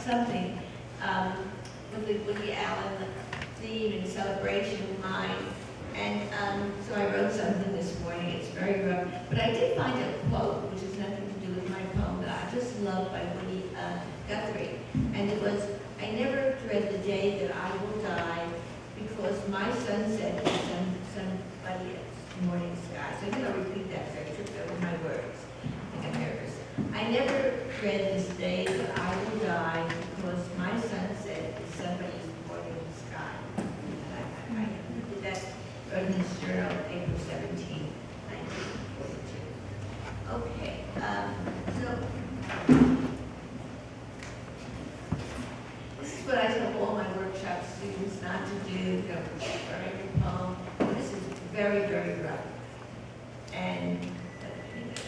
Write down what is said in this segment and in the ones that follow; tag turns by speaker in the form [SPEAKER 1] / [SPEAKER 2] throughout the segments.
[SPEAKER 1] something with the Woody Allen theme and celebration in mind. And so I wrote something this morning. It's very rough. But I did find a quote, which has nothing to do with my poem, that I just love by Woody Guthrie. And it was, "I never dread the day that I will die, because my sunset is somebody else's morning sky." So I'm going to repeat that because I tripped over my words. I think I'm nervous. "I never dread this day that I will die, because my sunset is somebody's morning sky." I did that in this journal, April 17, 1942. Okay, so this is what I tell all my workshop students not to do. Don't write your poem. This is very, very rough. And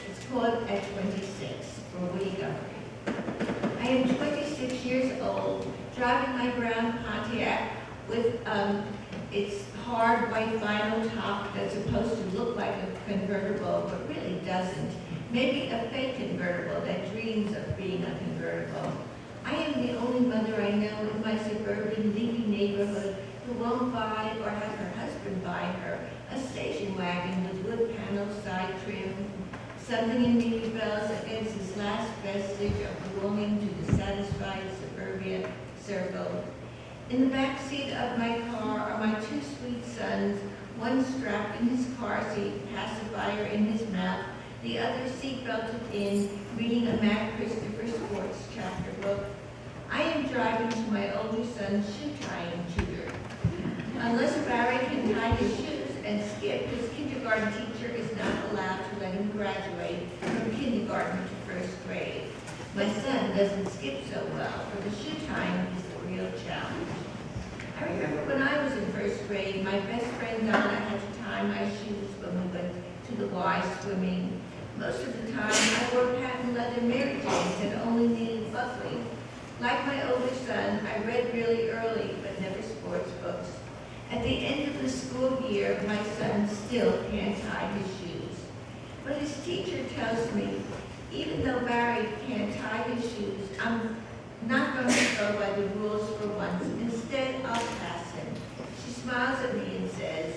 [SPEAKER 1] it's called At 26 for Woody Guthrie. "I am 26 years old, driving my brown Pontiac with its hard white vinyl top that's supposed to look like a convertible, but really doesn't. Maybe a fake convertible that dreams of being a convertible. I am the only mother I know in my suburban leafy neighborhood who won't buy or have her husband buy her a station wagon with wood panel side trim. Something in me rebels against this last vestige of belonging to the satisfied suburbia circle. In the back seat of my car are my two sweet sons, one strapped in his car seat, pacifier in his mouth, the other seat belted in, reading a Mac Christopher Sports chapter book. I am driving to my older son's shoe-tying tutor. Unless Barry can tie his shoes and skip, his kindergarten teacher is not allowed to let him graduate from kindergarten to first grade. My son doesn't skip so well, for the shoe-tying is the real challenge. I remember when I was in first grade, my best friend Donna had to tie my shoes when we went to the Y swimming. Most of the time, I wore patent leather Mary Janes and only needed buckling. Like my older son, I read really early, but never sports books. At the end of the school year, my son still can't tie his shoes. But his teacher tells me, even though Barry can't tie his shoes, I'm not going to go by the rules for once. Instead, I'll pass him. She smiles at me and says,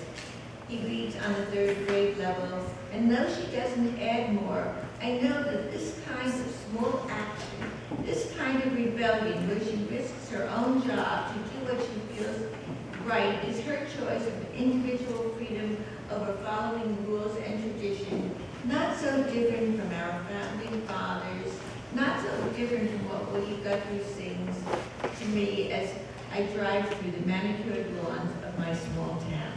[SPEAKER 1] he reads on the 3rd grade level, and though she doesn't add more, I know that this kind of small action, this kind of rebellion where she risks her own job to do what she feels right is her choice of individual freedom over following rules and tradition, not so different from our founding fathers, not so different from what Woody Guthrie sings to me as I drive through the manicured lawns of my small town.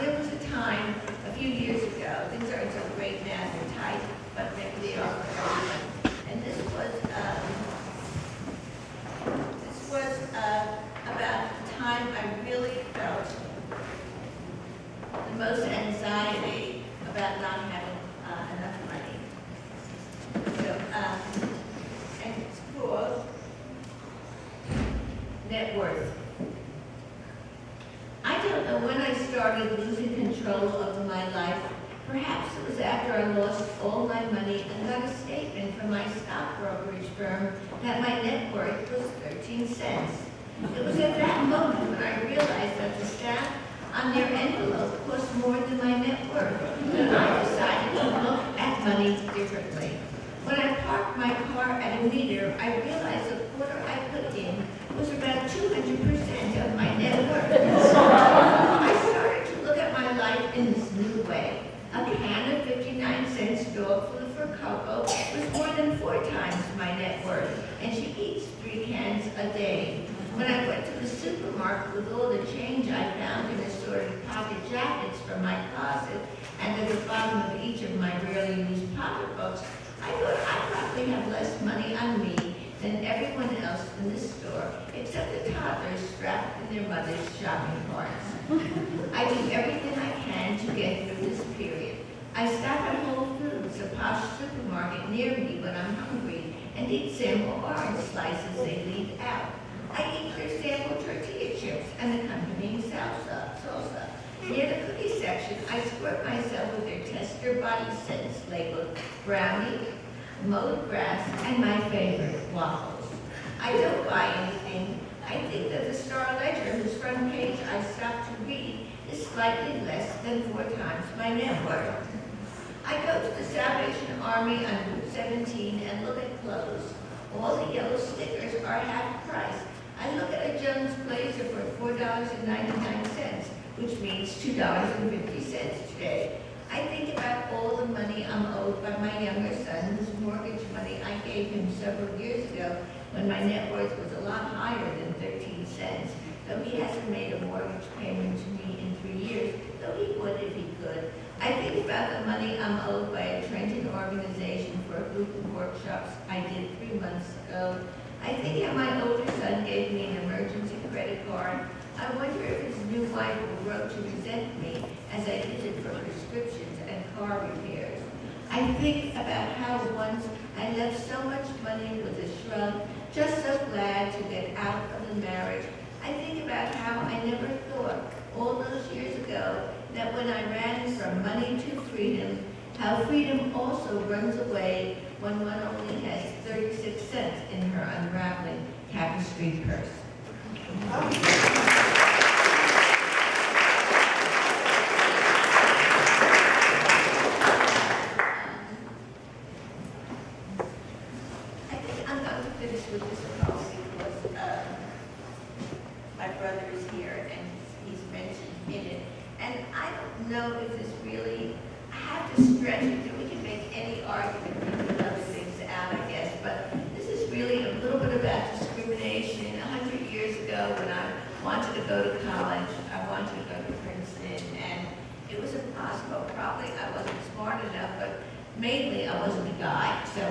[SPEAKER 1] There was a time, a few years ago, things aren't so great now, they're tight, but maybe they are for everyone. And this was about the time I really felt the most anxiety about not having enough money. So, and it's called Net Worth. I don't know when I started losing control of my life. Perhaps it was after I lost all my money and got a statement from my stock brokerage firm that my net worth was 13 cents. It was at that moment when I realized that the stamp on their envelope cost more than my net worth, that I decided to look at money differently. When I parked my car at a meter, I realized the quarter I put in was about 200% of my net worth. I started to look at my life in this new way. A can of 59-cent dog food for Coco was more than 4 times my net worth, and she eats 3 cans a day. When I went to the supermarket with all the change I found in assorted pocket jackets from my closet and at the bottom of each of my rarely used pocketbooks, I thought I probably have less money on me than everyone else in the store, except the toddlers strapped in their mother's shopping carts. I do everything I can to get through this I stop at Whole Foods, a posh supermarket near me when I'm hungry, and eat sample orange slices they leave out. I eat their sample tortilla chips and accompanying salsa. Near the cookie section, I squirt myself with their tester body scents labeled brownie, mowed grass, and my favorite, waffles. I don't buy anything. I think that the Star Ledger, whose front page I stopped to read, is slightly less than 4 times my net worth. I go to the Salvation Army on Route 17 and look at clothes. All the yellow stickers are half price. I look at a Jones blazer for $4.99, which means $2.50 today. I think about all the money I'm owed by my younger son, whose mortgage money I gave him several years ago when my net worth was a lot higher than 13 cents, though he hasn't made a mortgage payment to me in 3 years, though he would if he could. I think about the money I'm owed by a Trenton organization for a group of workshops I did 3 months ago. I think how my older son gave me an emergency credit card. I wonder if his new wife will grow to resent me as I use it for prescriptions and car repairs. I think about how once I left so much money with a shrug, just so glad to get out of the marriage. I think about how I never thought all those years ago that when I ran from money to freedom, how freedom also runs away when one only has 36 cents in her unraveling tapestry purse. I think I'm going to finish with this poem because my brother is here and he's mentioned in it. And I don't know if this really, I have to stretch it, and we can make any argument and put other things out, I guess, but this is really a little bit about discrimination. 100 years ago when I wanted to go to college, I wanted to go to Princeton, and it was impossible. Probably I wasn't smart enough, but mainly I wasn't a guy, so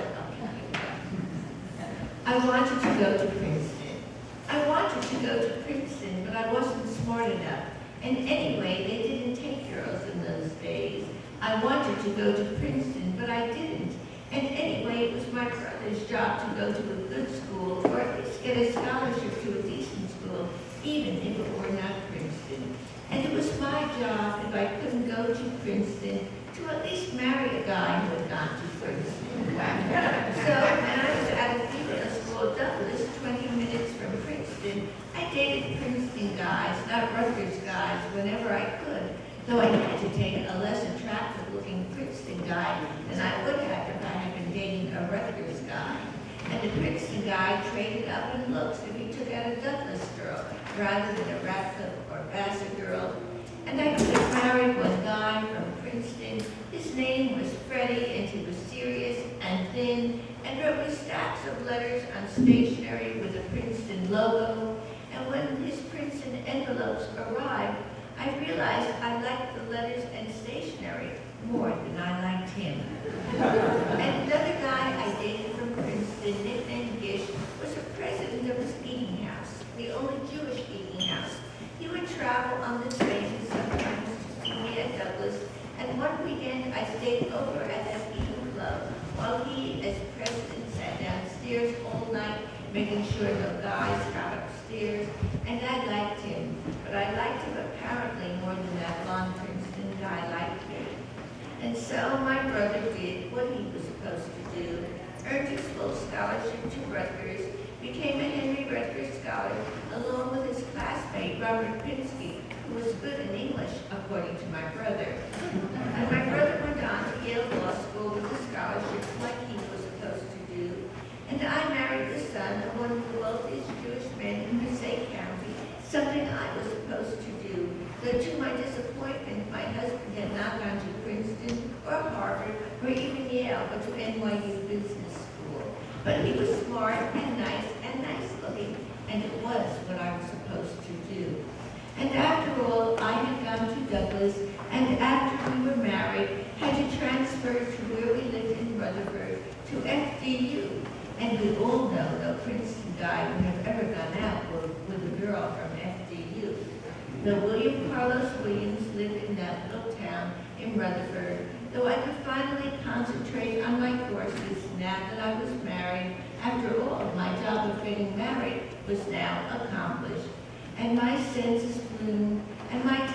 [SPEAKER 1] I wanted to go to Princeton. I wanted to go to Princeton, but I wasn't smart enough. And anyway, they didn't take girls in those days. I wanted to go to Princeton, but I didn't. And anyway, it was my brother's job to go to a good school, or at least get a scholarship to a decent school, even if it were not Princeton. And it was my job, if I couldn't go to Princeton, to at least marry a guy who had gone to Princeton. So when I was at a female school, Douglas, 20 minutes from Princeton, I dated Princeton guys, not Rutgers guys, whenever I could, though I had to take a less attractive-looking Princeton guy than I would have if I had been dating a Rutgers guy. And the Princeton guy traded up in looks if he took out a Douglas girl rather than a Radcliffe or Vassar girl. And I could have married one guy from Princeton. His name was Freddie, and he was serious and thin, and wrote me stacks of letters on stationery with a Princeton logo. And when his Princeton envelopes arrived, I realized I liked the letters and stationery more than I liked him. And another guy I dated from Princeton, nicknamed Gish, was the president of his eating house, the only Jewish eating house. He would travel on the train sometimes to see me at Douglas, and one weekend I stayed over at that eating club while he, as president, sat downstairs all night, making sure no guys got upstairs, and I liked him. But I liked him apparently more than that blonde Princeton guy liked me. And so my brother did what he was supposed to do, earned his full scholarship to Rutgers, became a Henry Rutgers Scholar, along with his classmate, Robert Pinsky, who was good in English, according to my brother. And my brother went on to Yale Law School with a scholarship like he was supposed to do. And I married the son of one of the wealthiest Jewish men in Passaic County, something I was supposed to do. Though to my disappointment, my husband had not gone to Princeton or Harvard or even Yale, but to NYU Business School. But he was smart and nice looking, and it was what I was supposed to do. And after all, I had gone to Douglas, and after we were married, had to transfer to where we lived in Rutherford to FDU. And we all know no Princeton guy would have ever gone out with a girl from FDU. Though William Carlos Williams lived in that little town in Rutherford, though I could finally concentrate on my courses now that I was married. After all, my job of getting married was now accomplished, and my senses bloomed, and my